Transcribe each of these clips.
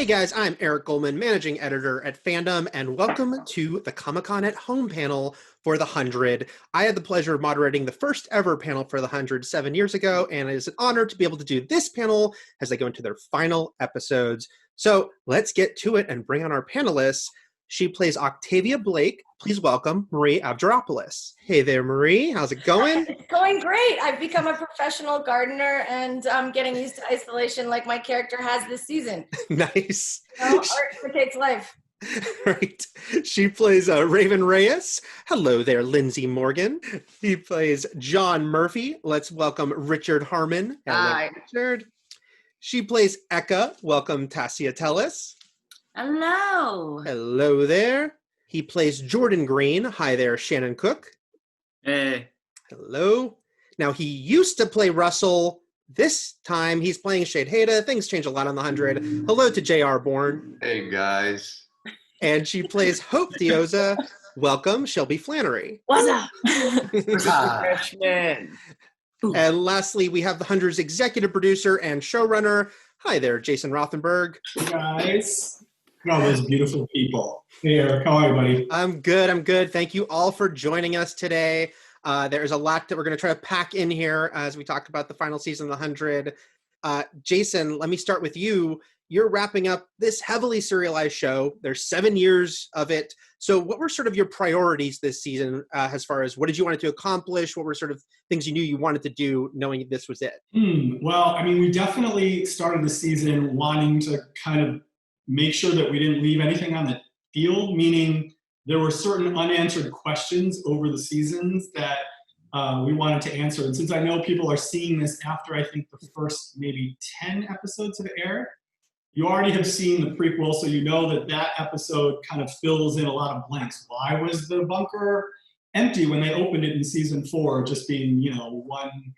guys, I'm Eric Goldman, managing editor at Fandom, and welcome to the Comic-Con at Home panel for the 100. I had the pleasure of moderating the first ever panel for the 100 7 years ago, and it is an honor to be able to do this panel as they go into their final episodes. So let's get to it and bring on our panelists. She plays Octavia Blake. Please welcome Marie Abderopoulos. Hey there, Marie. How's it going? It's going great. I've become a professional gardener, and I'm getting used to isolation like my character has this season. Nice. Art imitates life. Right. She plays Raven Reyes. Hello there, Lindsay Morgan. He plays John Murphy. Let's welcome Richard Harmon. Hello, Hi. Richard. She plays Eka. Welcome, Tassia Tellis. Hello. Hello there. He plays Jordan Green. Hi there, Shannon Cook. Hey. Hello. Now, he used to play Russell. This time, he's playing Shade Haida. Things change a lot on the 100. Hello to J.R. Bourne. Hey, guys. And she plays Hope Dioza. Welcome, Shelby Flannery. What's up? Freshman. And lastly, we have the 100's executive producer and showrunner. Hi there, Jason Rothenberg. Hey guys. Look at all those beautiful people. Hey Eric, how are you, buddy? I'm good. Thank you all for joining us today. There's a lot that we're going to try to pack in here as we talk about the final season of the 100. Jason, let me start with you. You're wrapping up this heavily serialized show. There's 7 years of it. So what were sort of your priorities this season as far as what did you want to accomplish? What were sort of things you knew you wanted to do knowing this was it? Well, I mean, we definitely started the season wanting to kind of make sure that we didn't leave anything on the field, meaning there were certain unanswered questions over the seasons that we wanted to answer. And since I know people are seeing this after, I think, the first maybe 10 episodes have aired, you already have seen the prequel, so you know that that episode kind of fills in a lot of blanks. Why was the bunker empty when they opened it in season 4? Just being, one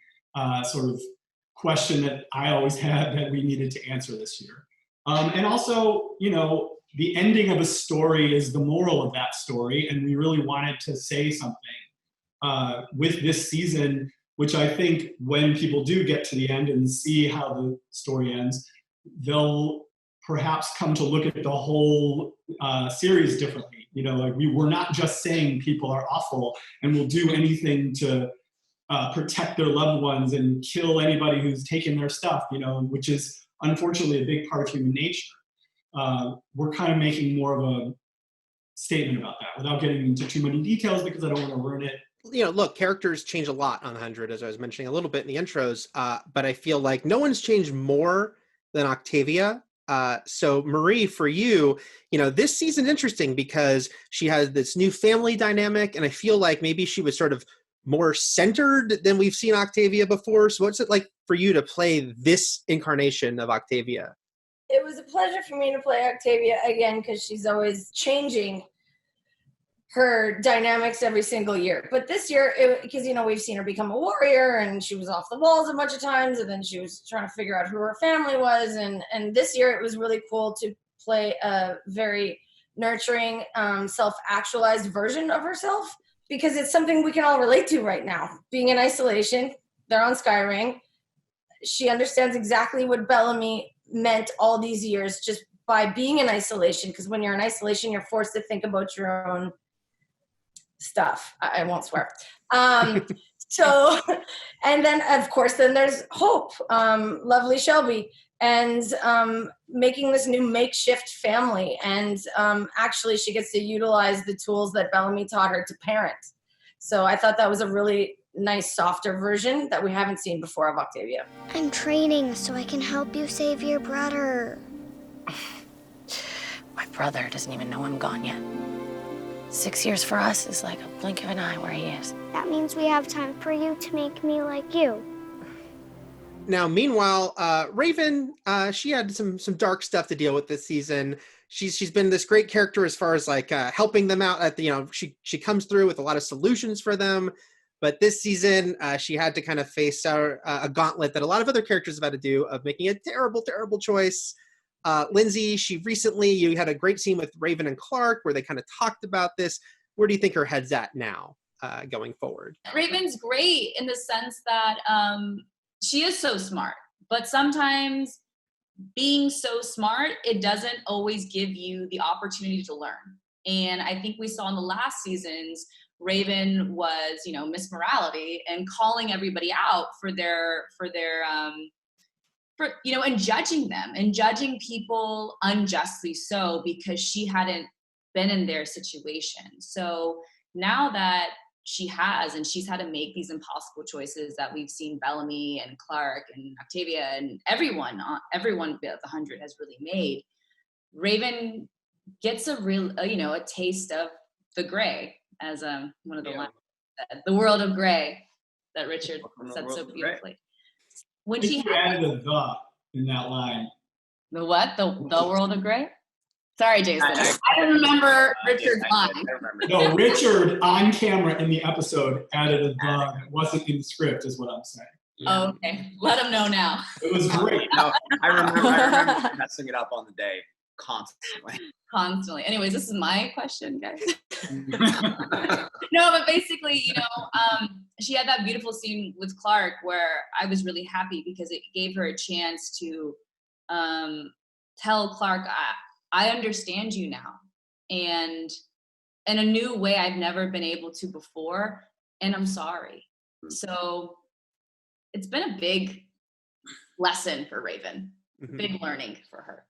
sort of question that I always had that we needed to answer this year. And also, the ending of a story is the moral of that story, and we really wanted to say something with this season, which I think when people do get to the end and see how the story ends, they'll perhaps come to look at the whole series differently. We're not just saying people are awful and will do anything to protect their loved ones and kill anybody who's taken their stuff, which is unfortunately a big part of human nature. We're kind of making more of a statement about that without getting into too many details because I don't want to ruin it. Look, characters change a lot on 100, as I was mentioning a little bit in the intros, but I feel like no one's changed more than Octavia. So Marie, for you, this season interesting because she has this new family dynamic, and I feel like maybe she was sort of more centered than we've seen Octavia before. So what's it like for you to play this incarnation of Octavia? It was a pleasure for me to play Octavia again because she's always changing her dynamics every single year. But this year, because, we've seen her become a warrior and she was off the walls a bunch of times and then she was trying to figure out who her family was. And this year it was really cool to play a very nurturing, self-actualized version of herself because it's something we can all relate to right now. Being in isolation, they're on Skyring. She understands exactly what Bellamy meant all these years just by being in isolation, because when you're in isolation, you're forced to think about your own stuff. I won't swear. So, and then of course, then there's Hope, lovely Shelby, and making this new makeshift family. And actually she gets to utilize the tools that Bellamy taught her to parent. So I thought that was a really nice, softer version that we haven't seen before of Octavia. I'm training so I can help you save your brother. My brother doesn't even know I'm gone yet. 6 years for us is like a blink of an eye where he is. That means we have time for you to make me like you. Now, meanwhile, Raven, she had some dark stuff to deal with this season. She's been this great character as far as like helping them out at the, she comes through with a lot of solutions for them. But this season, she had to kind of face a gauntlet that a lot of other characters have had to do of making a terrible, terrible choice. Lindsay, you had a great scene with Raven and Clark where they kind of talked about this. Where do you think her head's at now going forward? Raven's great in the sense that she is so smart, but sometimes being so smart, it doesn't always give you the opportunity to learn. And I think we saw in the last seasons, Raven was, Miss Morality and calling everybody out for and judging them and judging people unjustly so because she hadn't been in their situation. So now that she's had to make these impossible choices that we've seen Bellamy and Clark and Octavia and everyone of the 100 has really made, Raven gets a taste of the gray, as one of the lines said, the world of gray that Richard said so beautifully. When she added a "the" in that line. The what? The world of gray? Sorry, Jason. I don't remember Richard's line. No, Richard on camera in the episode added a "the" that wasn't in the script, is what I'm saying. Yeah. Oh, okay. Let him know now. It was great. No, I remember messing it up on the day constantly. Anyways, this is my question, guys. No, but basically, she had that beautiful scene with Clark where I was really happy because it gave her a chance to tell Clark, I understand you now, and in a new way I've never been able to before, and I'm sorry. So it's been a big lesson for Raven, big learning for her.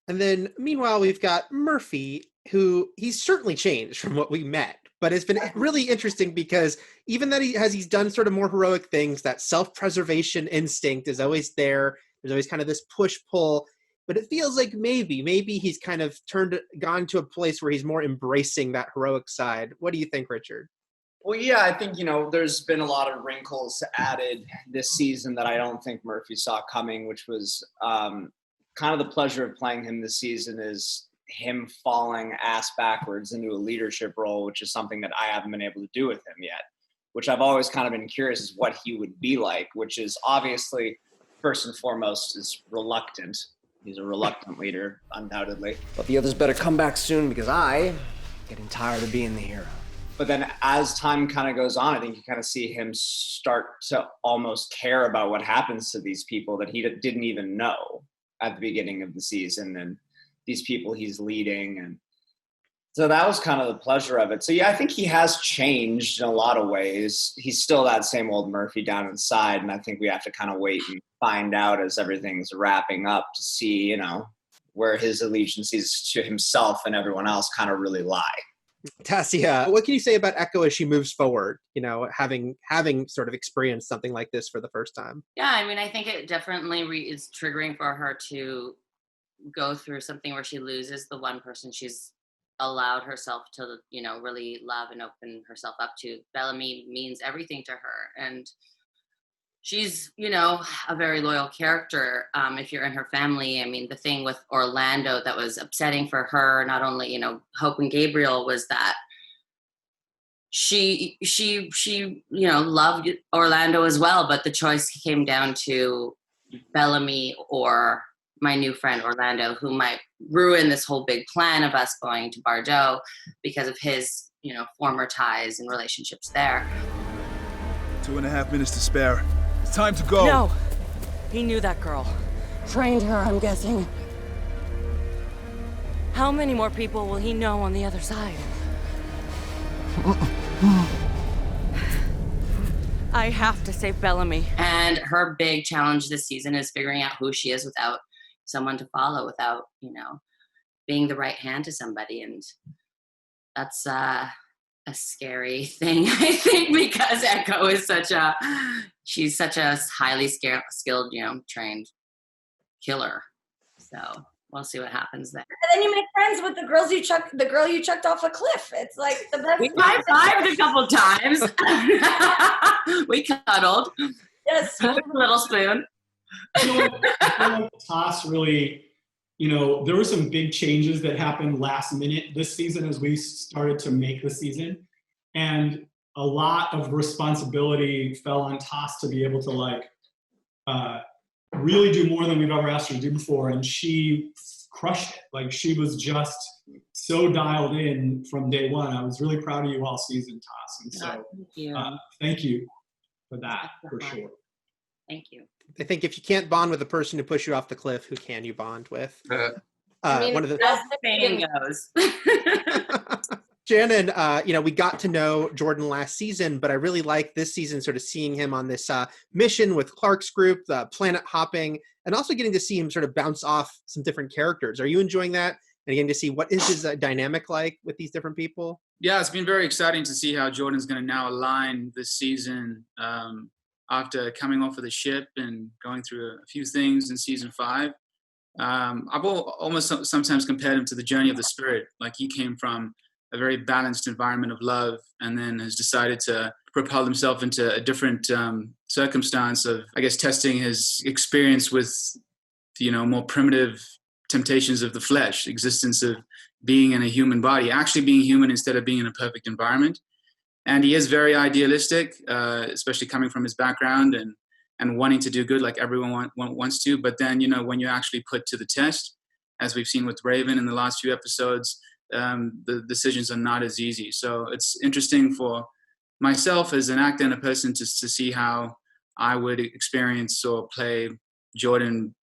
And then meanwhile, we've got Murphy, who he's certainly changed from what we met, but it's been really interesting because even that he's done sort of more heroic things, that self-preservation instinct is always there. There's always kind of this push-pull, but it feels like maybe he's kind of gone to a place where he's more embracing that heroic side. What do you think, Richard? Well, yeah, I think, there's been a lot of wrinkles added this season that I don't think Murphy saw coming, which was kind of the pleasure of playing him this season is him falling ass backwards into a leadership role, which is something that I haven't been able to do with him yet, which I've always kind of been curious is what he would be like, which is obviously, first and foremost, is reluctant. He's a reluctant leader, undoubtedly. But the others better come back soon because I'm getting tired of being the hero. But then as time kind of goes on, I think you kind of see him start to almost care about what happens to these people that he didn't even know at the beginning of the season, and these people he's leading. And so that was kind of the pleasure of it. So yeah, I think he has changed in a lot of ways. He's still that same old Murphy down inside, and I think we have to kind of wait and find out as everything's wrapping up to see, where his allegiances to himself and everyone else kind of really lie. Tassia, what can you say about Echo as she moves forward, having sort of experienced something like this for the first time? Yeah, I mean, I think it definitely is triggering for her to go through something where she loses the one person she's allowed herself to, really love and open herself up to. Bellamy means everything to her, and she's, a very loyal character. If you're in her family, I mean, the thing with Orlando that was upsetting for her, not only, Hope and Gabriel, was that she loved Orlando as well, but the choice came down to Bellamy or my new friend Orlando, who might ruin this whole big plan of us going to Bordeaux because of his, former ties and relationships there. 2.5 minutes to spare. It's time to go. No. He knew that girl. Trained her, I'm guessing. How many more people will he know on the other side? I have to save Bellamy. And her big challenge this season is figuring out who she is without someone to follow, without, being the right hand to somebody. And that's a scary thing, I think, because Echo is she's such a highly skilled, trained killer. So we'll see what happens there. And then you make friends with the girl you chucked off a cliff. It's like the best. We high-fived a couple times. We cuddled. Yes. With a little spoon. Toss really, there were some big changes that happened last minute this season as we started to make the season. And a lot of responsibility fell on Toss to be able to really do more than we've ever asked her to do before. And she crushed it. Like, she was just so dialed in from day one. I was really proud of you all season, Toss. And so thank you for that, for sure. Thank you. I think if you can't bond with the person who pushed you off the cliff, who can you bond with? I mean, One of the As the saying goes. Shannon, we got to know Jordan last season, but I really like this season, sort of seeing him on this mission with Clark's group, the planet hopping, and also getting to see him sort of bounce off some different characters. Are you enjoying that? And getting to see what is his dynamic like with these different people? Yeah, it's been very exciting to see how Jordan's going to now align this season after coming off of the ship and going through a few things in season 5. I've almost sometimes compared him to the journey of the spirit. Like, he came from a very balanced environment of love and then has decided to propel himself into a different circumstance of, I guess, testing his experience with, more primitive temptations of the flesh, existence of being in a human body, actually being human instead of being in a perfect environment. And he is very idealistic, especially coming from his background and wanting to do good like everyone wants to. But then, when you actually put to the test, as we've seen with Raven in the last few episodes, the decisions are not as easy. So it's interesting for myself as an actor and a person to see how I would experience or play Jordan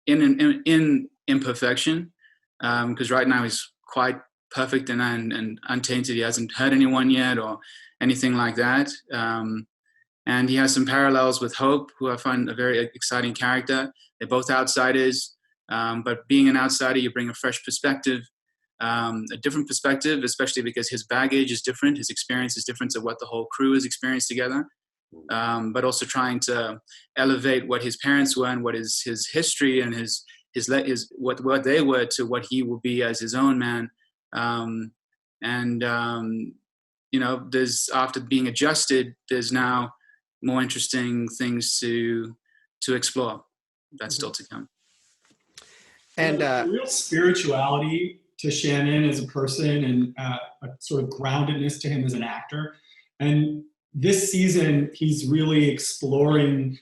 in imperfection, because right now he's quite perfect and untainted. He hasn't hurt anyone yet or anything like that. And he has some parallels with Hope, who I find a very exciting character. They're both outsiders, but being an outsider, you bring a fresh perspective, a different perspective, especially because his baggage is different, his experience is different to what the whole crew has experienced together. But also trying to elevate what his parents were and what is his history and his what they were to what he will be as his own man. There's, after being adjusted, there's now more interesting things to explore. That's still to come. And real spirituality to Shannon as a person, and a sort of groundedness to him as an actor. And this season, he's really exploring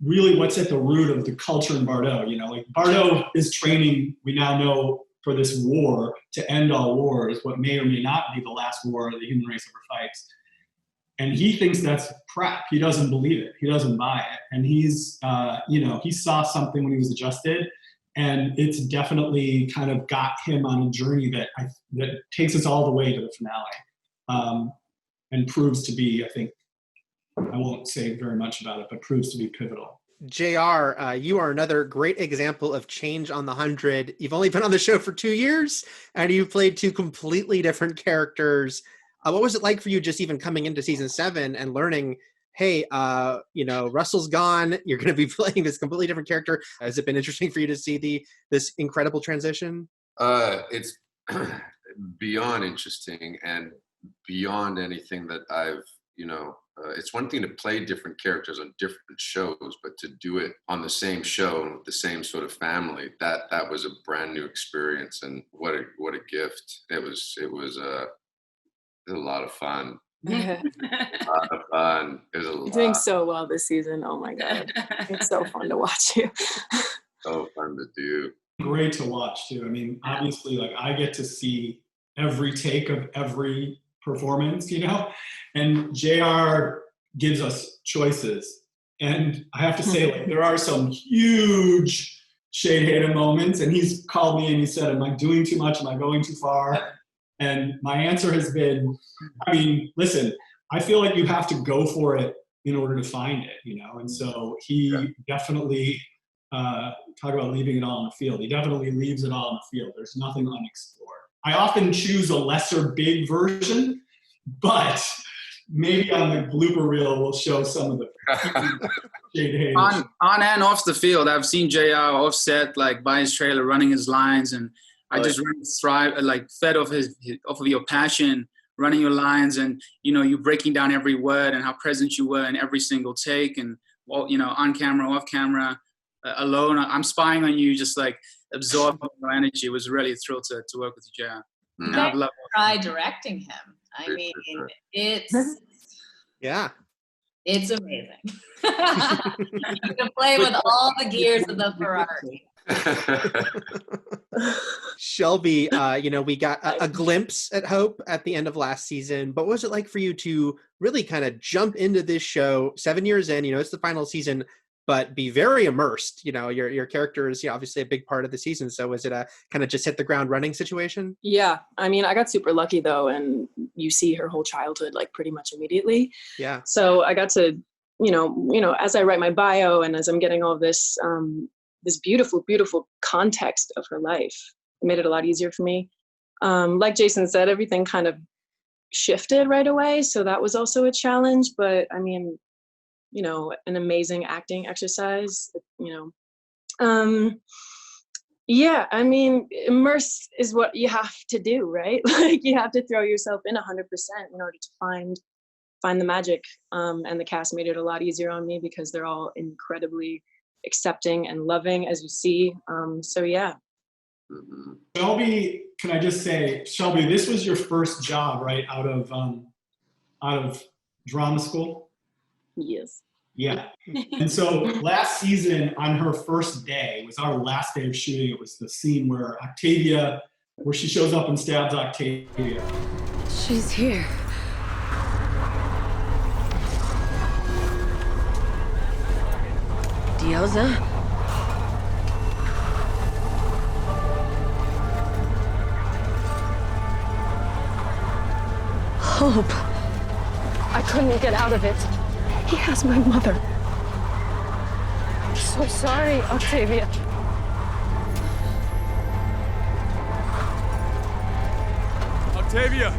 really what's at the root of the culture in Bardo. Bardo is training, we now know, for this war to end all wars, what may or may not be the last war the human race ever fights. And he thinks that's crap. He doesn't believe it. He doesn't buy it. And he's, he saw something when he was adjusted, and it's definitely kind of got him on a journey that takes us all the way to the finale. And proves to be, I think, I won't say very much about it, but proves to be pivotal. JR, you are another great example of change on the 100. You've only been on the show for 2 years, and you've played 2 completely different characters. What was it like for you just even coming into season 7 and learning, hey, Russell's gone, you're going to be playing this completely different character? Has it been interesting for you to see this incredible transition? It's beyond interesting and beyond anything that I've, it's one thing to play different characters on different shows, but to do it on the same show with the same sort of family, that was a brand new experience, and what a gift. It was a lot of fun. You're doing so well this season. Oh my God. It's so fun to watch you. So fun to do. Great to watch too. I mean, obviously, I get to see every take of every performance, and JR gives us choices. And I have to say, there are some huge Shade Hater moments, and he's called me and he said, am I doing too much? Am I going too far? And my answer has been, listen, I feel like you have to go for it in order to find it, And so he definitely, talk about leaving it all on the field. He definitely leaves it all on the field. There's nothing unexplored. I often choose a lesser big version, but maybe on the blooper reel we'll show some of the Shade Haters. On and off the field, I've seen JR offset by his trailer running his lines, and I just really thrive, fed off of your passion, running your lines, and you breaking down every word and how present you were in every single take, and on camera, off camera, alone. I'm spying on you, just absorb your energy. It was really a thrill to work with you, JR. You guys try directing him. I mean, it's it's amazing. You can play with all the gears of the Ferrari. Shelby, we got a glimpse at hope at the end of last season, but what was it like for you to really kind of jump into this show 7 years in? It's the final season, but be very immersed. Your character is obviously a big part of the season. So was it a kind of just hit the ground running situation? Yeah, I mean, I got super lucky though, and you see her whole childhood like pretty much immediately. Yeah. So I got to, as I write my bio and as I'm getting all this this beautiful, beautiful context of her life, it made it a lot easier for me. Like Jason said, everything kind of shifted right away, so that was also a challenge. But I mean, an amazing acting exercise. Yeah, I mean, immerse is what you have to do, right? Like you have to throw yourself in 100% in order to find the magic. And the cast made it a lot easier on me because they're all incredibly accepting and loving, as you see. So yeah. Shelby, can I just say, Shelby, this was your first job, right? Out of drama school? Yes. Yeah. And so last season on her first day, it was our last day of shooting. It was the scene where she shows up and stabs Octavia. She's here. Dioza? Hope. I couldn't get out of it. He has my mother. I'm so sorry, Octavia. Octavia,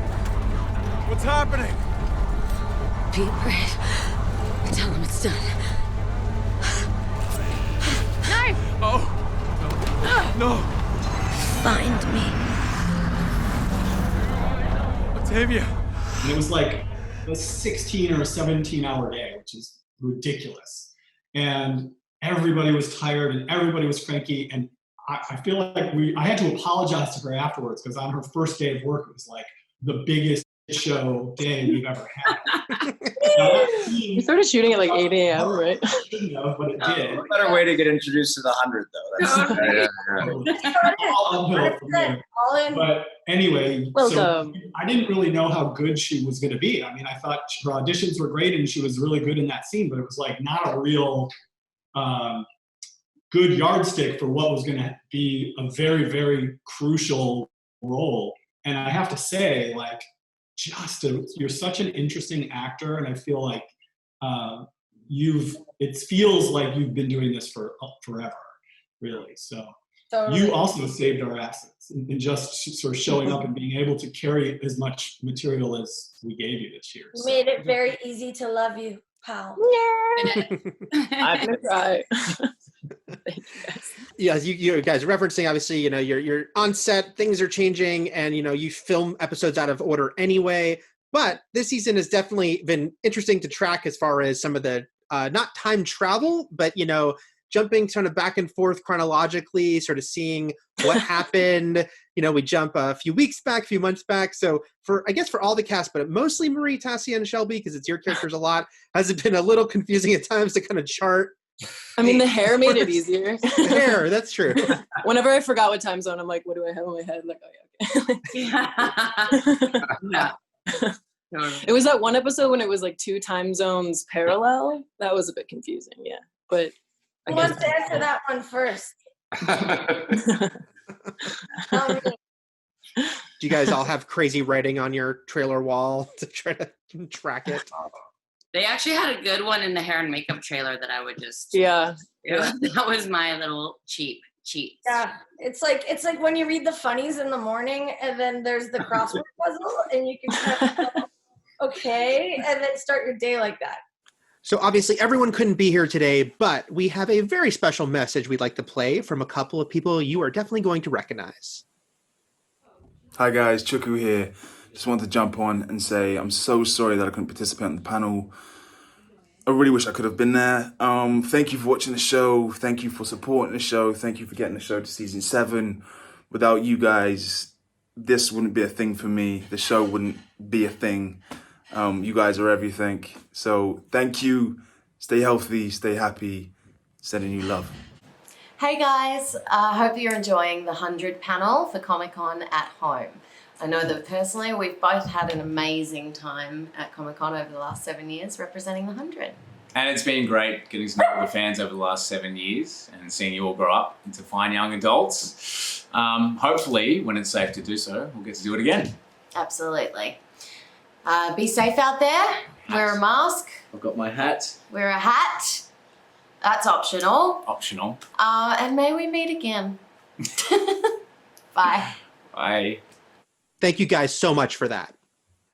what's happening? Be brave. Tell him it's done. Knife! Oh, no. Find me. Octavia. And it was like a 16 or 17-hour day, which is ridiculous. And everybody was tired and everybody was cranky. And I feel like I had to apologize to her afterwards because on her first day of work, it was like the biggest show day we've ever had. You started shooting at like 8 a.m., right? Shouldn't have, but it did. What better way to get introduced to the 100, though? That's all in. But anyway, so I didn't really know how good she was going to be. I mean, I thought her auditions were great and she was really good in that scene, but it was like not a real good yardstick for what was going to be a very, very crucial role. And I have to say, like, you're such an interesting actor, and I feel like it feels like you've been doing this for forever, really. So totally. You also saved our assets in just sort of showing up and being able to carry as much material as we gave you this year. You made it very easy to love you, pal. I'm gonna cry. Yeah, you guys referencing, obviously, you're on set, things are changing, and you film episodes out of order anyway. But this season has definitely been interesting to track as far as some of the not time travel, but jumping sort of back and forth chronologically, sort of seeing what happened. We jump a few weeks back, a few months back. So for all the cast, but mostly Marie, Tassia, and Shelby, because it's your characters a lot, has it been a little confusing at times to kind of chart? I mean, the hair made it easier. The hair, that's true. Whenever I forgot what time zone, I'm like, what do I have on my head? Like, oh yeah, okay. Yeah. It was that one episode when it was like 2 time zones parallel. That was a bit confusing, yeah. But who wants to answer that one first? Do you guys all have crazy writing on your trailer wall to try to track it? They actually had a good one in the hair and makeup trailer that I would just that was my little cheat. Yeah, it's like when you read the funnies in the morning and then there's the crossword puzzle and you can kind of okay, and then start your day like that. So obviously everyone couldn't be here today, but we have a very special message we'd like to play from a couple of people you are definitely going to recognize. Hi guys, Chuku here. Just wanted to jump on and say I'm so sorry that I couldn't participate in the panel. I really wish I could have been there. Thank you for watching the show. Thank you for supporting the show. Thank you for getting the show to season 7. Without you guys, this wouldn't be a thing for me. The show wouldn't be a thing. You guys are everything. So thank you. Stay healthy. Stay happy. Sending you love. Hey guys, I hope you're enjoying the 100 panel for Comic-Con at home. I know that personally we've both had an amazing time at Comic-Con over the last 7 years representing the 100. And it's been great getting to know all the fans over the last 7 years and seeing you all grow up into fine young adults. Hopefully, when it's safe to do so, we'll get to do it again. Absolutely. Be safe out there. Wear a mask. I've got my hat. Wear a hat. That's optional. Optional. And may we meet again. Bye. Bye. Thank you guys so much for that.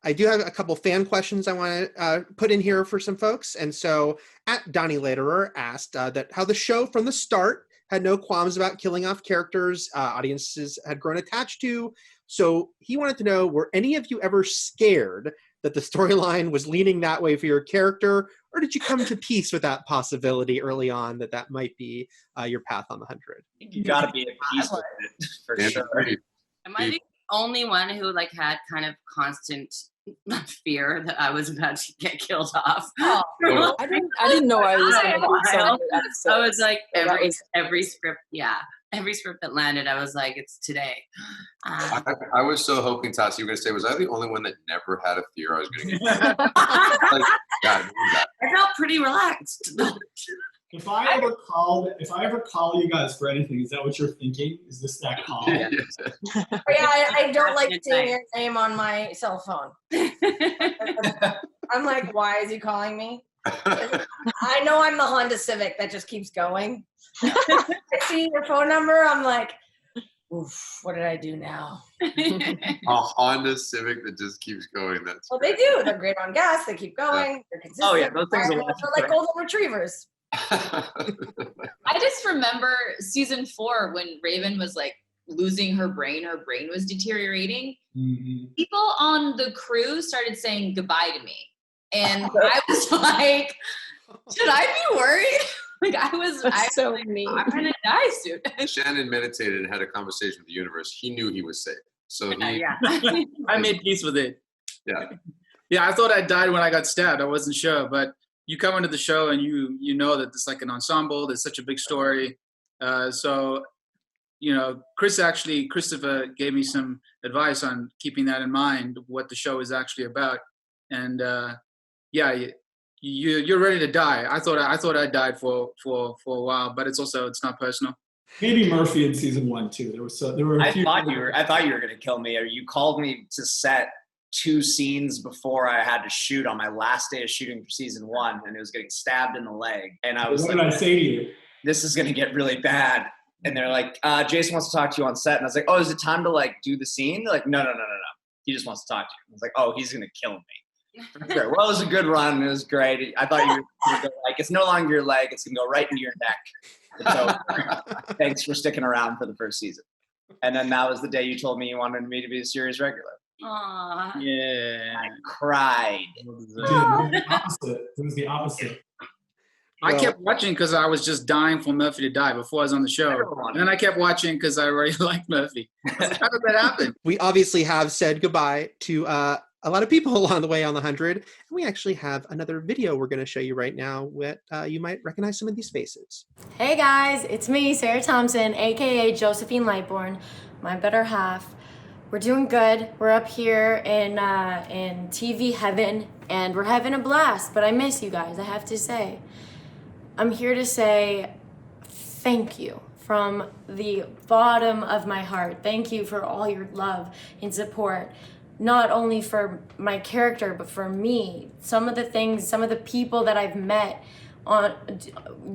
I do have a couple fan questions I want to put in here for some folks. And so at Donnie Lederer asked that how the show from the start had no qualms about killing off characters audiences had grown attached to. So he wanted to know, were any of you ever scared that the storyline was leaning that way for your character? Or did you come to peace with that possibility early on that might be your path on the 100? You gotta be at peace with it, for sure. Am I the only one who like had kind of constant fear that I was about to get killed off? I didn't know I was going to be so good episodes. I was like So every script, every script that landed, I was like, it's today. I was so hoping, Tassi, you were going to say, was I the only one that never had a fear I was going to get? Like, God, I felt pretty relaxed. If I ever call you guys for anything, is that what you're thinking? Is this that call? Yeah, I don't like seeing your name on my cell phone. I'm like, why is he calling me? I know I'm the Honda Civic that just keeps going. I see your phone number, I'm like, oof, what did I do now? A Honda Civic that just keeps going. That's well, they do. They're great on gas. They keep going. They're consistent. Oh yeah, those things are They're like golden retrievers. I just remember season 4 when Raven was like losing her brain was deteriorating. Mm-hmm. People on the crew started saying goodbye to me. And I was like, should I be worried? Like I'm gonna die soon. Shannon meditated and had a conversation with the universe. He knew he was safe. So I made peace with it. Yeah. Yeah, I thought I died when I got stabbed. I wasn't sure, but you come into the show and you know that it's like an ensemble. There's such a big story. So, you know, Christopher gave me some advice on keeping that in mind, what the show is actually about. And you're ready to die. I thought I died for a while, but it's not personal. Maybe Murphy in season 1 too. There were. I thought you were going to kill me, or you called me to set 2 scenes before I had to shoot on my last day of shooting for season 1, and it was getting stabbed in the leg. And I was what did I say to you? This is going to get really bad. And they're like, Jason wants to talk to you on set. And I was like, oh, is it time to like do the scene? They're like, no. He just wants to talk to you. I was like, oh, he's going to kill me. Sure. Well, it was a good run. It was great. I thought you were going to go like, it's no longer your leg. It's going to go right into your neck. So thanks for sticking around for the first season. And then that was the day you told me you wanted me to be a series regular. Aww. Yeah. I cried. It was the opposite. I kept watching because I was just dying for Murphy to die before I was on the show. And then I kept watching because I already liked Murphy. How did that happen? We obviously have said goodbye to a lot of people along the way on the 100. And we actually have another video we're going to show you right now. You might recognize some of these faces. Hey guys, it's me, Sarah Thompson, aka Josephine Lightbourne, my better half. We're doing good. We're up here in TV heaven, and we're having a blast. But I miss you guys, I have to say. I'm here to say thank you from the bottom of my heart. Thank you for all your love and support, not only for my character, but for me. Some of the people that I've met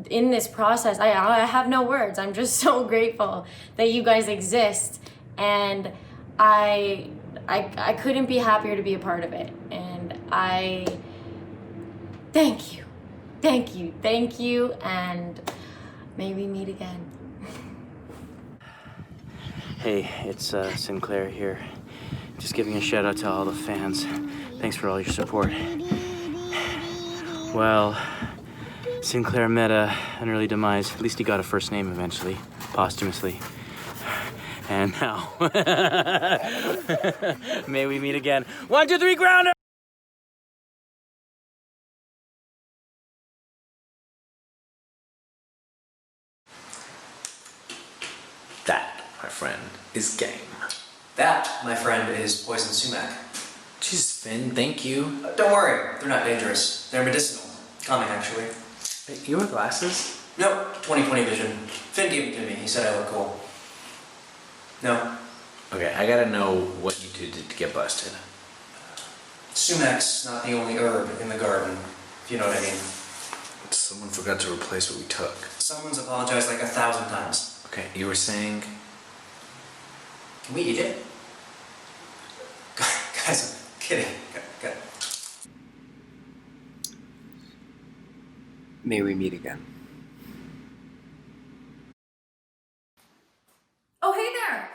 in this process, I have no words. I'm just so grateful that you guys exist, and I couldn't be happier to be a part of it. And I thank you. Thank you, and may we meet again. Hey, it's Sinclair here. Just giving a shout out to all the fans. Thanks for all your support. Well, Sinclair met an early demise. At least he got a first name eventually, posthumously. And now, may we meet again. 1, 2, 3, grounder! is game. That, my friend, is poison sumac. Jeez, Finn, thank you. Don't worry, they're not dangerous. They're medicinal. Calming, actually. Hey, you wear glasses? Nope, 20/20 vision. Finn gave it to me. He said I look cool. No. Okay, I gotta know what you did to get busted. Sumac's not the only herb in the garden, if you know what I mean. Someone forgot to replace what we took. Someone's apologized like 1,000 times. Okay, you were saying? Can we eat it? Guys, I'm kidding. Good. May we meet again. Oh, hey there!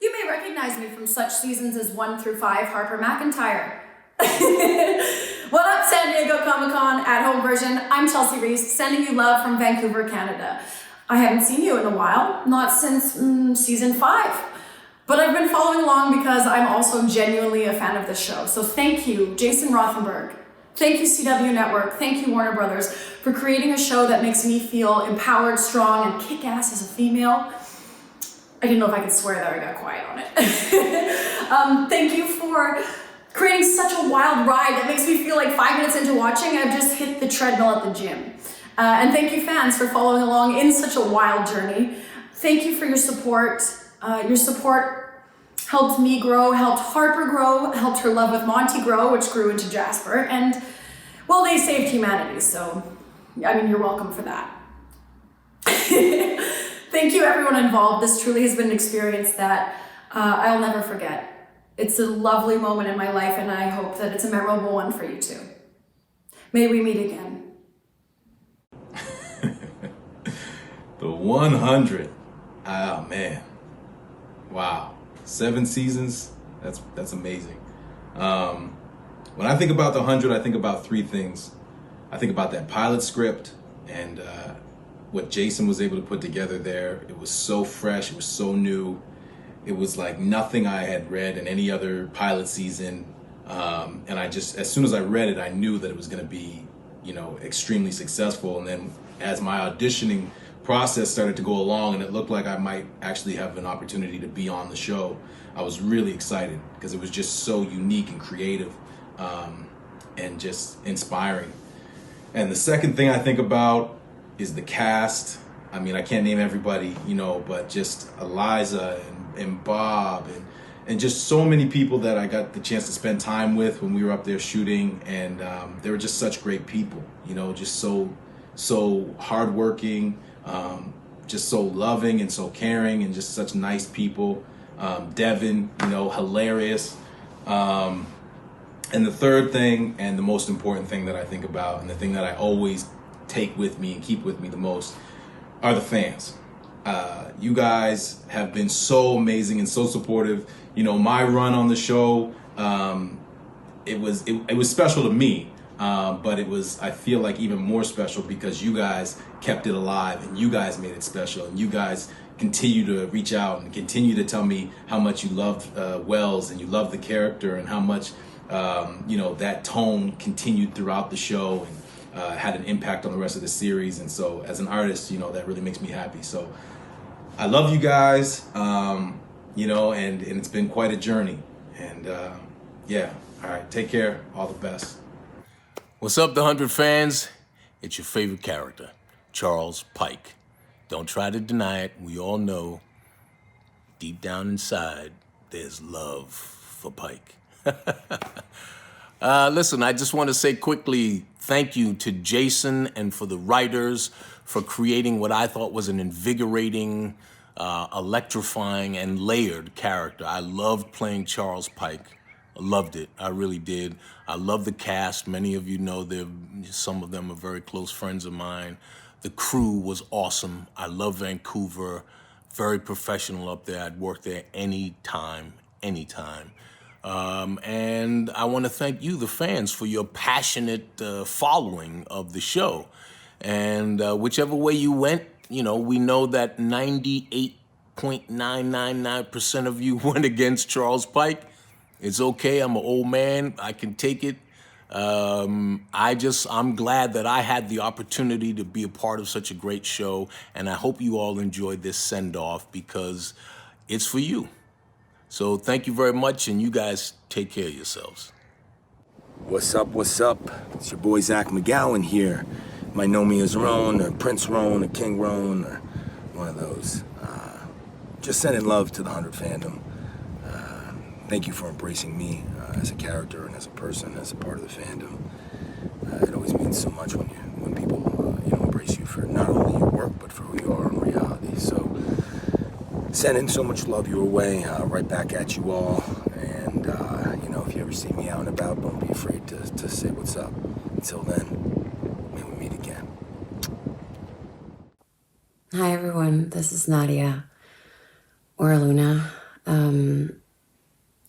You may recognize me from such seasons as 1 through 5 Harper McIntyre. What up, San Diego Comic-Con at-home version? I'm Chelsea Reese, sending you love from Vancouver, Canada. I haven't seen you in a while, not since season 5. But I've been following along because I'm also genuinely a fan of the show. So thank you, Jason Rothenberg. Thank you, CW Network. Thank you, Warner Brothers, for creating a show that makes me feel empowered, strong, and kick-ass as a female. I didn't know if I could swear there, I got quiet on it. Thank you for creating such a wild ride that makes me feel like 5 minutes into watching, I've just hit the treadmill at the gym. And thank you, fans, for following along in such a wild journey. Thank you for your support. Your support helped me grow, helped Harper grow, helped her love with Monty grow, which grew into Jasper, and, well, they saved humanity, so, I mean, you're welcome for that. Thank you, everyone involved. This truly has been an experience that I'll never forget. It's a lovely moment in my life, and I hope that it's a memorable one for you too. May we meet again. The 100. Oh man. Wow. 7 seasons. That's amazing. When I think about the 100, I think about 3 things. I think about that pilot script and what Jason was able to put together there. It was so fresh. It was so new. It was like nothing I had read in any other pilot season. And I just, as soon as I read it, I knew that it was going to be, extremely successful. And then as my auditioning process started to go along and it looked like I might actually have an opportunity to be on the show, I was really excited because it was just so unique and creative and just inspiring. And the second thing I think about is the cast. I mean, I can't name everybody, but just Eliza and Bob and just so many people that I got the chance to spend time with when we were up there shooting, and they were just such great people, just so hardworking, just so loving and so caring and just such nice people. Devin, hilarious. And the third thing and the most important thing that I think about and the thing that I always take with me and keep with me the most are the fans. You guys have been so amazing and so supportive. My run on the show, it was special to me, but it was, I feel like, even more special because you guys kept it alive and you guys made it special and you guys continue to reach out and continue to tell me how much you loved Wells and you loved the character and how much that tone continued throughout the show and had an impact on the rest of the series. And so as an artist, that really makes me happy. So I love you guys, and it's been quite a journey. And yeah, all right, take care, all the best. What's up, the 100 fans? It's your favorite character, Charles Pike. Don't try to deny it. We all know deep down inside, there's love for Pike. Listen, I just want to say quickly, thank you to Jason and for the writers for creating what I thought was an invigorating, electrifying, and layered character. I loved playing Charles Pike. I loved it. I really did. I love the cast. Many of you know some of them are very close friends of mine. The crew was awesome. I love Vancouver. Very professional up there. I'd work there anytime. And I want to thank you, the fans, for your passionate following of the show. And whichever way you went, we know that 98.999% of you went against Charles Pike. It's okay, I'm an old man, I can take it. I'm glad that I had the opportunity to be a part of such a great show, and I hope you all enjoyed this send-off because it's for you. So thank you very much, and you guys take care of yourselves. What's up, what's up? It's your boy Zach McGowan here. You might know me as Roan, or Prince Roan, or King Roan, or one of those. Just sending love to the 100 fandom. Thank you for embracing me as a character and as a person, as a part of the fandom. It always means so much when people embrace you for not only your work, but for who you are in reality. So, sending so much love your way, right back at you all. And, if you ever see me out and about, don't be afraid to say what's up. Until then, may we meet again. Hi, everyone. This is Nadia, or Luna.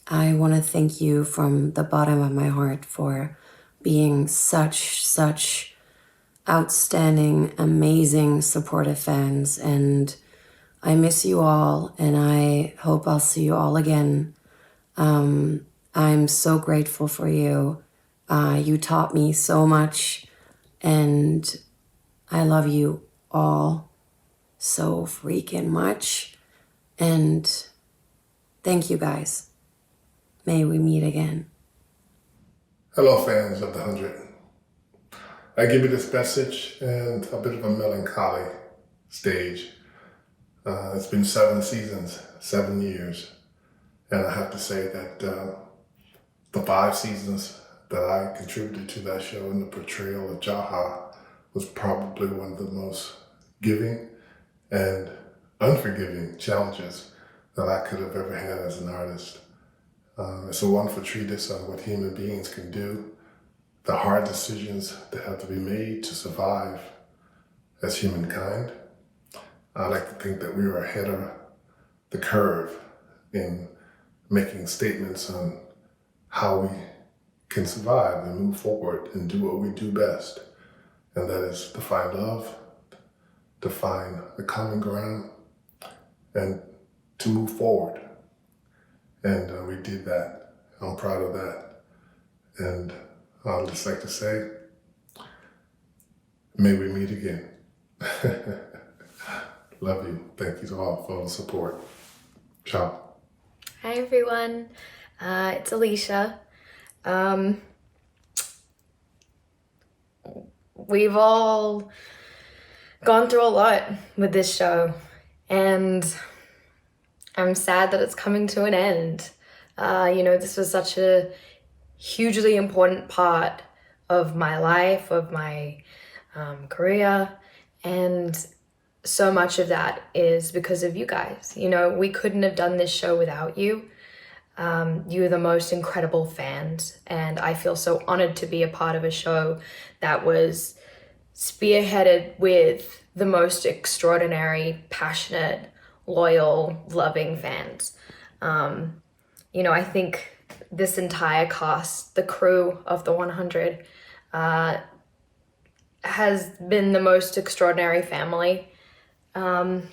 I want to thank you from the bottom of my heart for being such outstanding, amazing, supportive fans. And I miss you all, and I hope I'll see you all again. I'm so grateful for you. You taught me so much, and I love you all so freaking much. And thank you guys. May we meet again. Hello, fans of the 100. I give you this message and a bit of a melancholy stage. It's been 7 seasons, 7 years. And I have to say that the 5 seasons that I contributed to that show in the portrayal of Jaha was probably one of the most giving and unforgiving challenges that I could have ever had as an artist. It's a wonderful treatise on what human beings can do, the hard decisions that have to be made to survive as humankind. I like to think that we were ahead of the curve in making statements on how we can survive and move forward and do what we do best. And that is to find love, to find the common ground, and to move forward. And we did that. I'm proud of that. And I'd just like to say, may we meet again. Love you. Thank you all for all the support. Ciao. Hi everyone, it's Alicia. We've all gone through a lot with this show, and I'm sad that it's coming to an end. This was such a hugely important part of my life, of my career, and so much of that is because of you guys. We couldn't have done this show without you. You're the most incredible fans, and I feel so honored to be a part of a show that was spearheaded with the most extraordinary, passionate, loyal, loving fans. I think this entire cast, the crew of the 100, has been the most extraordinary family. And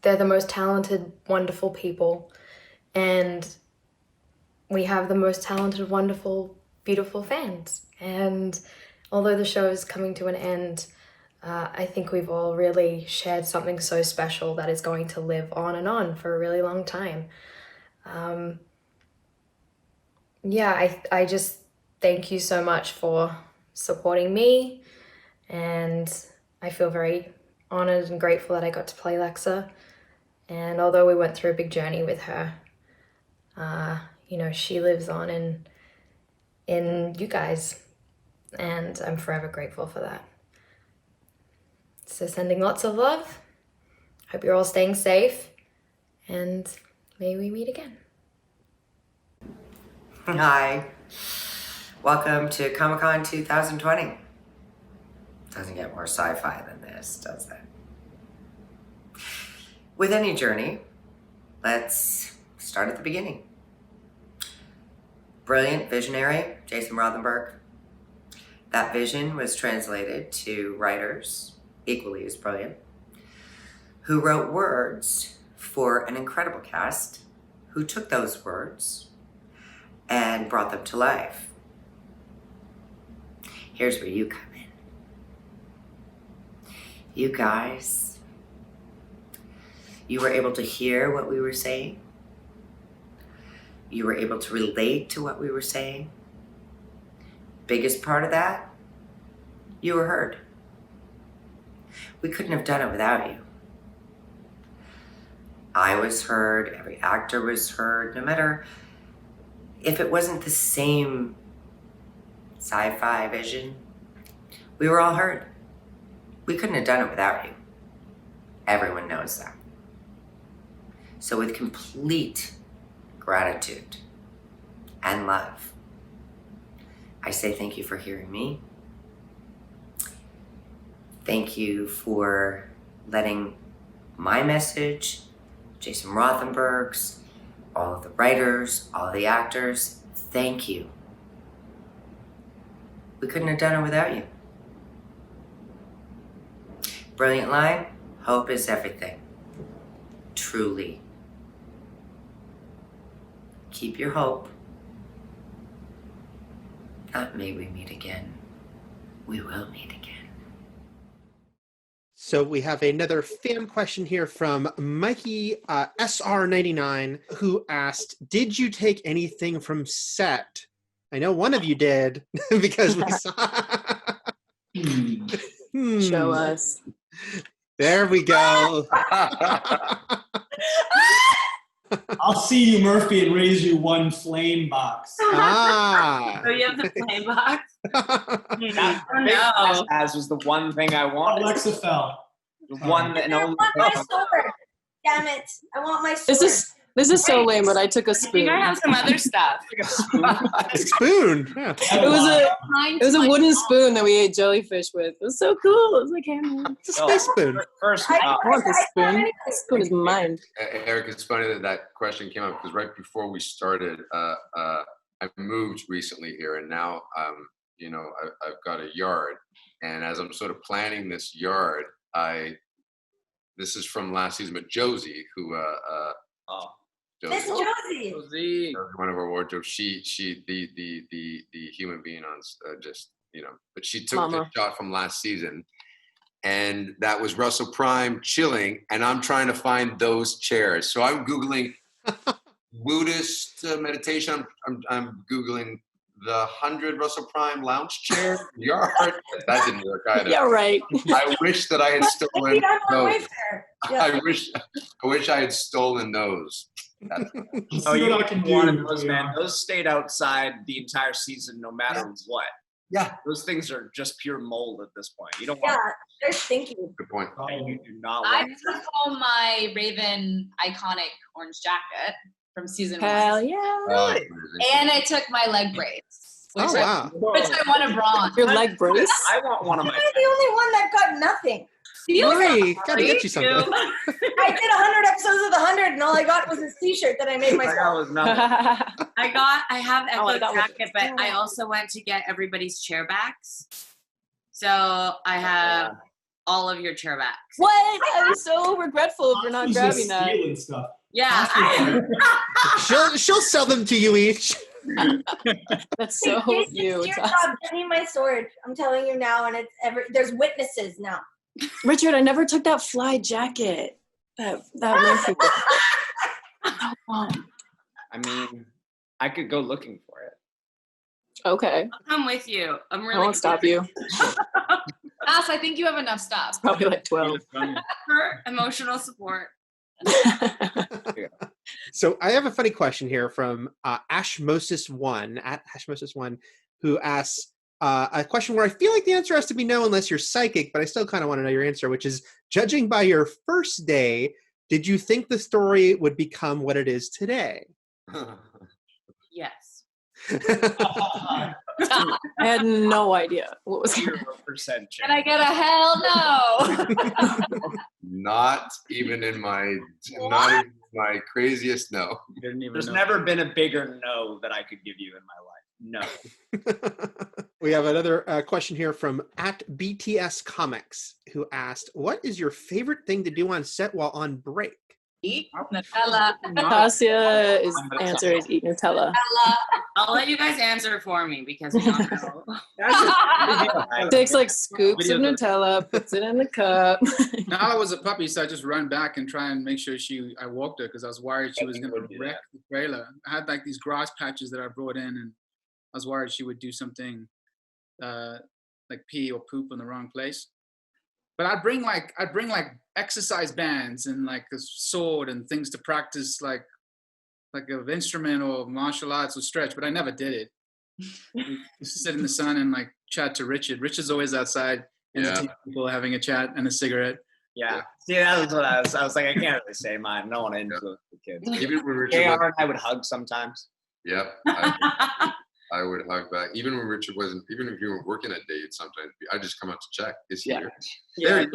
they're the most talented, wonderful people. And we have the most talented, wonderful, beautiful fans. And although the show is coming to an end, I think we've all really shared something so special that is going to live on and on for a really long time. I just thank you so much for supporting me, and I feel very honored and grateful that I got to play Lexa. And although we went through a big journey with her, she lives on in you guys, and I'm forever grateful for that. So sending lots of love. Hope you're all staying safe, and may we meet again. Hi. Welcome to Comic-Con 2020. Doesn't get more sci-fi than this, does it? With any journey, let's start at the beginning. Brilliant visionary, Jason Rothenberg. That vision was translated to writers, equally as brilliant, who wrote words for an incredible cast, who took those words and brought them to life. Here's where you come in. You guys, you were able to hear what we were saying. You were able to relate to what we were saying. Biggest part of that, you were heard. We couldn't have done it without you. I was heard, every actor was heard, no matter if it wasn't the same sci-fi vision, we were all heard. We couldn't have done it without you. Everyone knows that. So with complete gratitude and love, I say thank you for hearing me. Thank you for letting my message, Jason Rothenberg's, all of the writers, all of the actors, thank you. We couldn't have done it without you. Brilliant line, hope is everything. Truly. Keep your hope. Not may we meet again. We will meet again. So we have another fan question here from Mikey SR99, who asked, did you take anything from set? I know one of you did, because we saw... Show us. There we go. I'll see you, Murphy, and raise you one flame box. Oh, you have the flame box? That as was the one thing I wanted. Alexa fell. The one that I want my sword. Damn it! I want my sword. This is so lame, but I took a spoon. I think I have some other stuff. A spoon. Yeah. It was a wooden spoon that we ate jellyfish with. It was so cool. It was like handmade. It's a space spoon. First, I want this spoon. This spoon is mine. Eric, it's funny that question came up because right before we started, I moved recently here, and now I've got a yard, and as I'm sort of planning this yard, this is from last season, but Josie, who Miss Josie. one of our wardrobes. She the human being on but she took the shot from last season, and that was Russell Prime chilling, and I'm trying to find those chairs. So I'm googling Buddhist meditation. I'm googling the 100 Russell Prime lounge chair yard. That didn't work either. Yeah, right. I wish that I had stolen those. Yeah. I wish I had stolen those. Oh, you wanted those, man. Those stayed outside the entire season, no matter what. Yeah, those things are just pure mold at this point. You don't Yeah, want. they're stinky. Good point. You do not. I Want took home my Raven iconic orange jacket from season 1. Hell yeah! And I took my leg brace, which I won a bronze. Your leg brace? I want one of my. I'm the only one that got nothing. Right, gotta get you something. I did 100 episodes of the 100, and all I got was this T-shirt that I made myself. I have Echo jacket, but Yeah. I also went to get everybody's chair backs. So I have all of your chair backs. What? I'm so regretful for not grabbing that. Stealing stuff. Yeah. She'll sell them to you each. That's so It's you. your job. Give me my sword. I'm telling you now, and there's witnesses now. Richard, I never took that fly jacket. That Murphy. I mean, I could go looking for it. Okay. I'll come with you. I'm really I won't stop you. Ass, I think you have enough stuff. Probably like 12. For emotional support. So I have a funny question here from Ashmosis1 at Ashmosis1, who asks a question where I feel like the answer has to be no unless you're psychic, but I still kind of want to know your answer, which is, judging by your first day, did you think the story would become what it is today? Yes. I had no idea what was going on. 0% Can I get a hell no? Not even in my craziest no. There's never been a bigger no that I could give you in my life. No. We have another question here from at BTS Comics, who asked, what is your favorite thing to do on set while on break? Eat Nutella. Tassia's answer is eat Nutella. I'll let you guys answer for me because we don't know. Takes like scoops of Nutella, puts it in the cup. Nala was a puppy, so I just run back and try and make sure I walked her because I was worried she was going to wreck the trailer. I had like these grass patches that I brought in, and I was worried she would do something like pee or poop in the wrong place. But I'd bring like exercise bands and like a sword and things to practice like an instrument or martial arts or stretch, but I never did it. We used to sit in the sun and like chat to Richard. Richard's always outside entertaining people, having a chat and a cigarette. Yeah. See, that was what I was like, I can't really say mine. I don't want to influence the kids. Even when Richard JR and I would hug sometimes. Yep. I would hug back. Even when Richard wasn't, even if you were working at Dade, sometimes I'd just come out to check. Is he here? Yeah.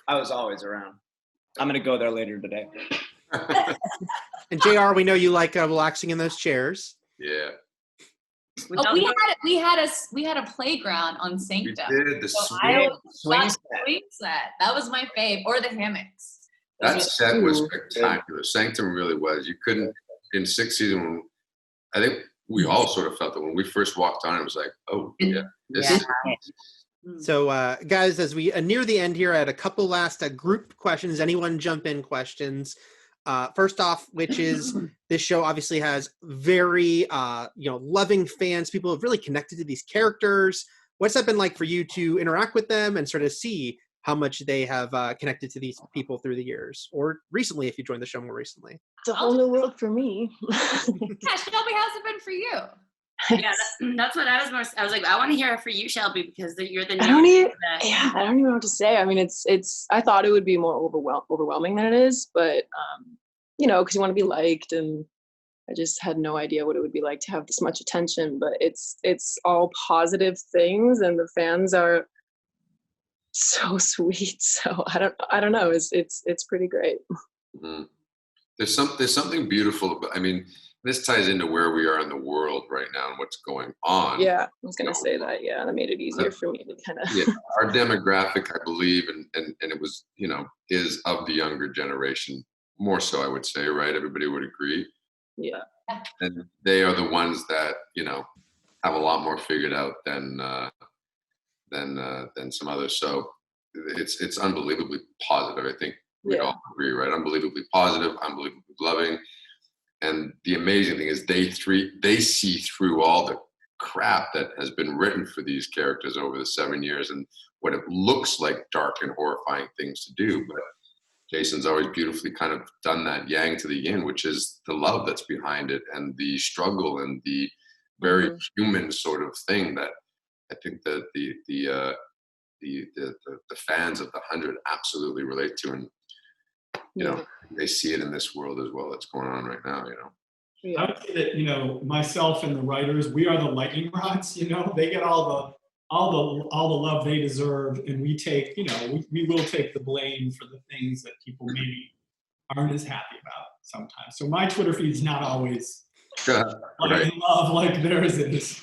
I was always around. I'm going to go there later today. And JR, we know you like relaxing in those chairs. Yeah. Oh, we had a playground on Sanctum. We did the swing set. That was my fave, or the hammocks. That set was spectacular. Sanctum really was. You couldn't in sixth season. I think we all sort of felt that when we first walked on. It was like, oh yeah, this. So, guys, as we near the end here, I had a couple last group questions. Anyone jump in questions? First off, which is this show obviously has very, loving fans. People have really connected to these characters. What's that been like for you to interact with them and sort of see how much they have connected to these people through the years, or recently, if you joined the show more recently? It's a whole new world for me. Yeah, Shelby, how's it been for you? Yeah, that's what I was like, I want to hear it for you, Shelby, because you're the I don't even know what to say. I mean, it's. I thought it would be more overwhelming than it is, but because you want to be liked, and I just had no idea what it would be like to have this much attention. But it's all positive things, and the fans are so sweet. So I don't know. It's pretty great. Mm-hmm. There's something beautiful about. I mean, this ties into where we are in the world right now and what's going on. Yeah, I was gonna say that. Yeah, that made it easier for me to kind of. Yeah, our demographic, I believe, and it was is of the younger generation more so. I would say, right? Everybody would agree. Yeah. And they are the ones that have a lot more figured out than some others. So it's unbelievably positive. I think we all agree, right? Unbelievably positive, unbelievably loving. And the amazing thing is they see through all the crap that has been written for these characters over the 7 years and what it looks like dark and horrifying things to do. But Jason's always beautifully kind of done that yang to the yin, which is the love that's behind it and the struggle and the very human sort of thing that I think that the fans of the 100 absolutely relate to, and they see it in this world as well that's going on right now. I would say that myself and the writers, we are the lightning rods. They get all the love they deserve, and we take we will take the blame for the things that people maybe aren't as happy about sometimes. So my Twitter feed is not always in love like theirs is.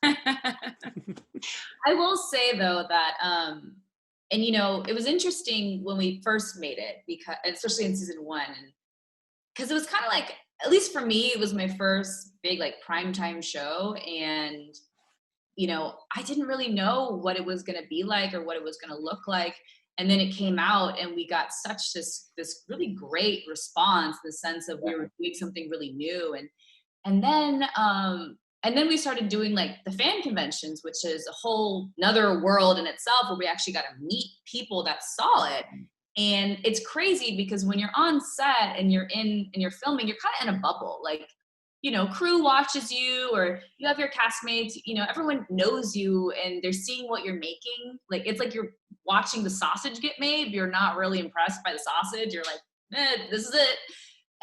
I will say though that it was interesting when we first made it, because especially in season 1, because it was kind of like, at least for me, it was my first big like primetime show, and I didn't really know what it was going to be like or what it was going to look like. And then it came out and we got such this really great response in the sense of we were doing something really new. And then we started doing like the fan conventions, which is a whole nother world in itself, where we actually got to meet people that saw it. And it's crazy because when you're on set and you're filming, you're kind of in a bubble. Like, crew watches you, or you have your castmates, everyone knows you and they're seeing what you're making. Like, it's like you're watching the sausage get made. You're not really impressed by the sausage. You're like, this is it.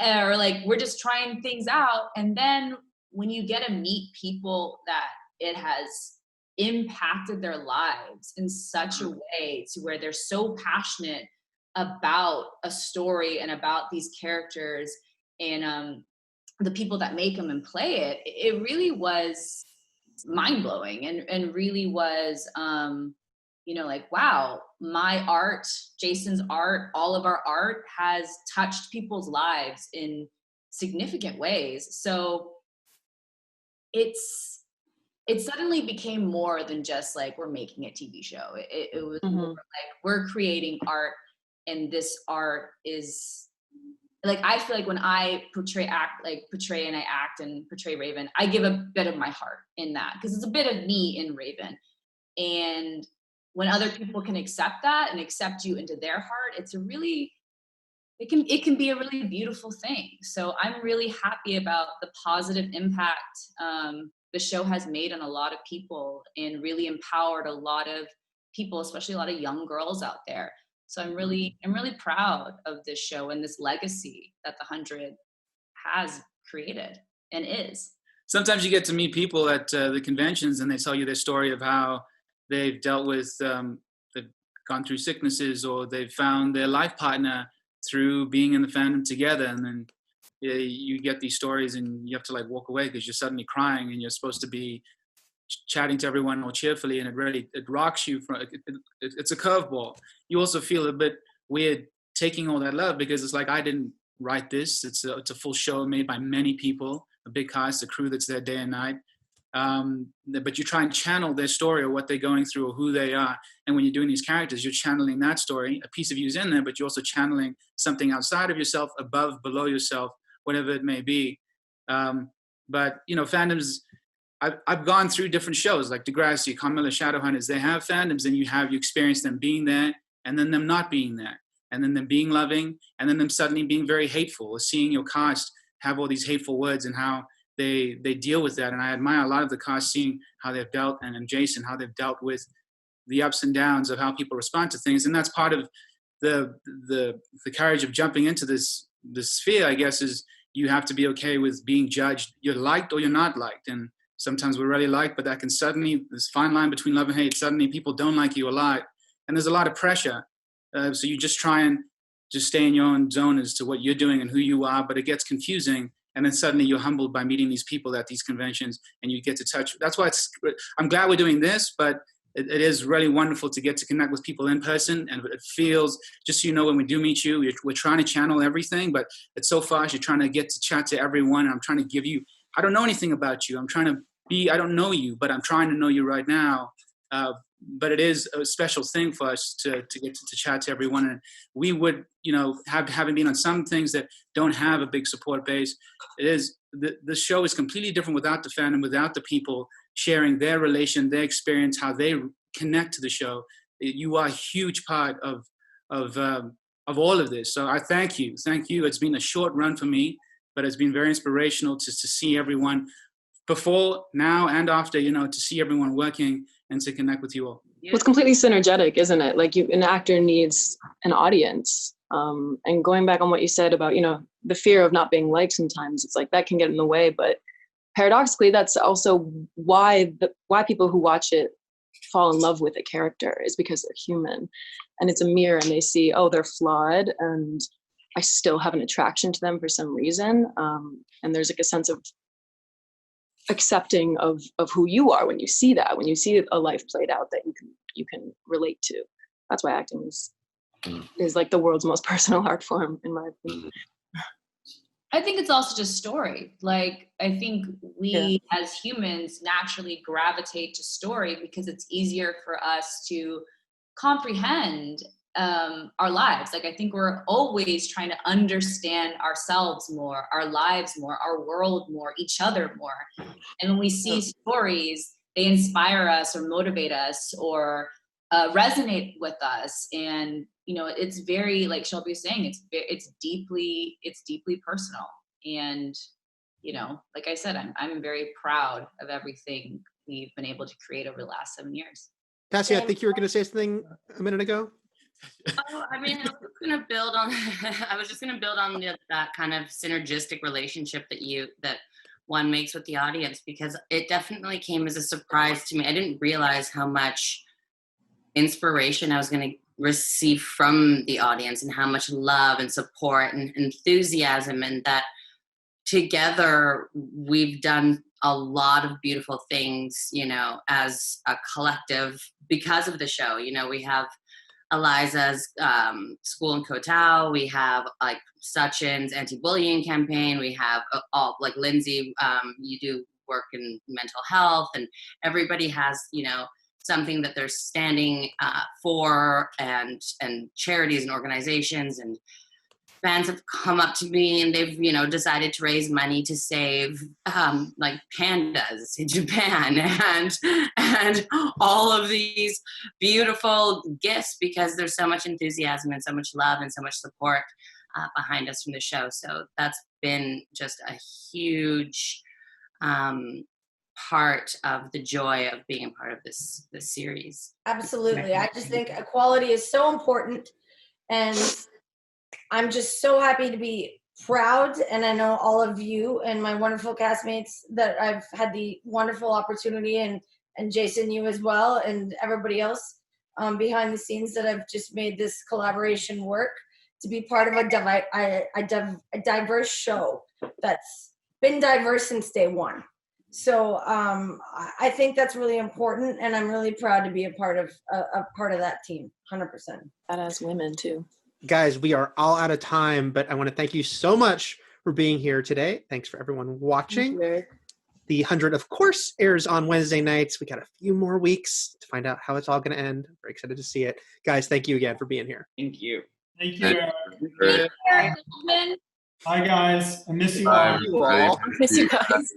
Or like, we're just trying things out. And then when you get to meet people that it has impacted their lives in such a way to where they're so passionate about a story and about these characters and the people that make them and play it, it really was mind-blowing and really was like, wow, my art, Jason's art, all of our art has touched people's lives in significant ways. So it suddenly became more than just like, we're making a TV show. It was more like, we're creating art, and this art is like, I feel like when I portray and I act and portray Raven, I give a bit of my heart in that, because it's a bit of me in Raven. And when other people can accept that and accept you into their heart, it can be a really beautiful thing. So I'm really happy about the positive impact the show has made on a lot of people, and really empowered a lot of people, especially a lot of young girls out there. So I'm really proud of this show and this legacy that the 100 has created and is. Sometimes you get to meet people at the conventions, and they tell you their story of how they've dealt with, they've gone through sicknesses, or they've found their life partner through being in the fandom together. And then you get these stories, and you have to like walk away because you're suddenly crying, and you're supposed to be chatting to everyone all cheerfully, and it rocks you. It's a curveball. You also feel a bit weird taking all that love, because it's like, I didn't write this. It's a full show made by many people, a big cast, a crew that's there day and night. But you try and channel their story, or what they're going through, or who they are. And when you're doing these characters, you're channeling that story. A piece of you is in there, but you're also channeling something outside of yourself, above, below yourself, whatever it may be. But fandoms, I've gone through different shows like Degrassi, Carmilla, Shadowhunters. They have fandoms, and you experience them being there, and then them not being there, and then them being loving, and then them suddenly being very hateful, or seeing your cast have all these hateful words, and how they deal with that. And I admire a lot of the cast, seeing how they've dealt, and Jason, how they've dealt with the ups and downs of how people respond to things. And that's part of the courage of jumping into this sphere, I guess, is you have to be okay with being judged. You're liked or you're not liked. And sometimes we're really liked, but that can suddenly, this fine line between love and hate, suddenly people don't like you a lot. And there's a lot of pressure. So you just try and just stay in your own zone as to what you're doing and who you are, but it gets confusing. And then suddenly you're humbled by meeting these people at these conventions, and you get to touch. That's why I'm glad we're doing this, but it is really wonderful to get to connect with people in person. And it feels, just so you know, when we do meet you, we're trying to channel everything, but it's so fast. You're trying to get to chat to everyone. And I'm trying to give you, I don't know anything about you. I'm trying to I don't know you, but I'm trying to know you right now. But it is a special thing for us to get to chat to everyone. And we would, having been on some things that don't have a big support base, the show is completely different without the fandom, without the people sharing their relation, their experience, how they connect to the show. You are a huge part of all of this. So I thank you. It's been a short run for me, but it's been very inspirational to see everyone before, now, and after, to see everyone working and to connect with you all. Well, it's completely synergetic, isn't it? Like an actor needs an audience. And going back on what you said about, the fear of not being liked sometimes, it's like that can get in the way. But paradoxically, that's also why people who watch it fall in love with a character, is because they're human. And it's a mirror, and they see, oh, they're flawed, and I still have an attraction to them for some reason. And there's like a sense of accepting of who you are when you see a life played out that you can relate to. That's why acting is like the world's most personal art form, in my opinion. I think it's also just story. Like, I think we as humans naturally gravitate to story because it's easier for us to comprehend our lives. Like, I think we're always trying to understand ourselves more, our lives more, our world more, each other more. And when we see stories, they inspire us or motivate us or resonate with us. And, it's very, like Shelby was saying, it's deeply personal. And, like I said, I'm very proud of everything we've been able to create over the last 7 years. Cassie, I think you were going to say something a minute ago. I was just going to build on that kind of synergistic relationship that one makes with the audience, because it definitely came as a surprise to me. I didn't realize how much inspiration I was going to receive from the audience, and how much love and support and enthusiasm, and that together we've done a lot of beautiful things, you know, as a collective because of the show. You know, we have Eliza's school in Kotao. We have like Sachin's anti-bullying campaign. We have all like Lindsay, you do work in mental health, and everybody has, you know, something that they're standing for, and charities and organizations, and fans have come up to me and they've, you know, decided to raise money to save like pandas in Japan, and all of these beautiful gifts, because there's so much enthusiasm and so much love and so much support behind us from the show. So that's been just a huge part of the joy of being a part of this series. Absolutely. I just think equality is so important, and I'm just so happy to be proud, and I know all of you and my wonderful castmates that I've had the wonderful opportunity, and Jason, you as well, and everybody else behind the scenes that have just made this collaboration work, to be part of a diverse show that's been diverse since day one. So I think that's really important, and I'm really proud to be a part of that team, 100%. And as women too. Guys, we are all out of time, but I want to thank you so much for being here today. Thanks for everyone watching. The 100, of course, airs on Wednesday nights. We got a few more weeks to find out how it's all going to end. Very excited to see it. Guys, thank you again for being here. Thank you. Thank you. Take care, gentlemen. Bye, guys. I miss you Bye, all. everybody. I miss you guys.